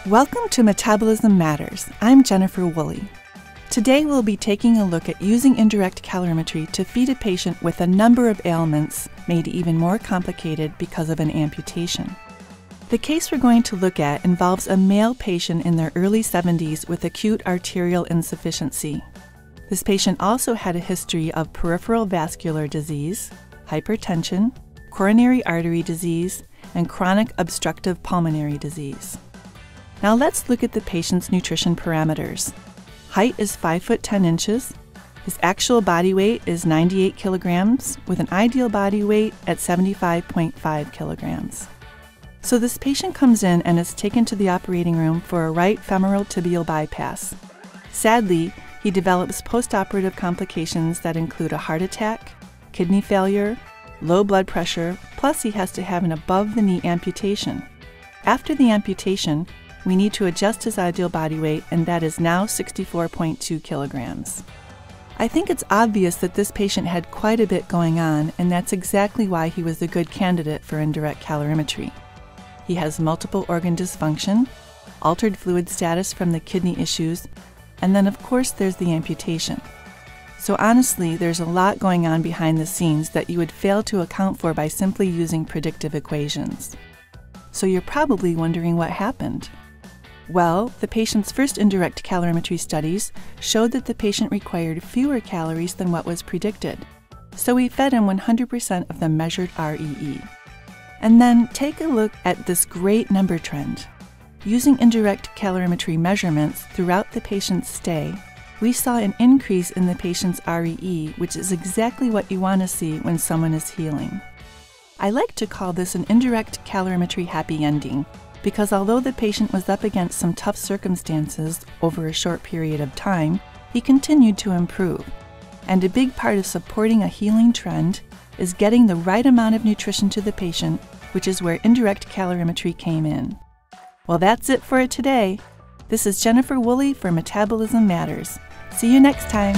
Welcome to Metabolism Matters. I'm Jennifer Wooley. Today we'll be taking a look at using indirect calorimetry to feed a patient with a number of ailments made even more complicated because of an amputation. The case we're going to look at involves a male patient in their early 70s with acute arterial insufficiency. This patient also had a history of peripheral vascular disease, hypertension, coronary artery disease, and chronic obstructive pulmonary disease. Now let's look at the patient's nutrition parameters. Height is 5 foot 10 inches. His actual body weight is 98 kilograms with an ideal body weight at 75.5 kilograms. So this patient comes in and is taken to the operating room for a right femoral tibial bypass. Sadly, he develops postoperative complications that include a heart attack, kidney failure, low blood pressure, plus he has to have an above-the-knee amputation. After the amputation, we need to adjust his ideal body weight, and that is now 64.2 kilograms. I think it's obvious that this patient had quite a bit going on, and that's exactly why he was a good candidate for indirect calorimetry. He has multiple organ dysfunction, altered fluid status from the kidney issues, and then of course there's the amputation. So honestly, there's a lot going on behind the scenes that you would fail to account for by simply using predictive equations. So you're probably wondering what happened. Well, the patient's first indirect calorimetry studies showed that the patient required fewer calories than what was predicted. So we fed him 100% of the measured REE. And then take a look at this great number trend. Using indirect calorimetry measurements throughout the patient's stay, we saw an increase in the patient's REE, which is exactly what you want to see when someone is healing. I like to call this an indirect calorimetry happy ending, because although the patient was up against some tough circumstances over a short period of time, he continued to improve. And a big part of supporting a healing trend is getting the right amount of nutrition to the patient, which is where indirect calorimetry came in. Well, that's it for today. This is Jennifer Wooley for Metabolism Matters. See you next time.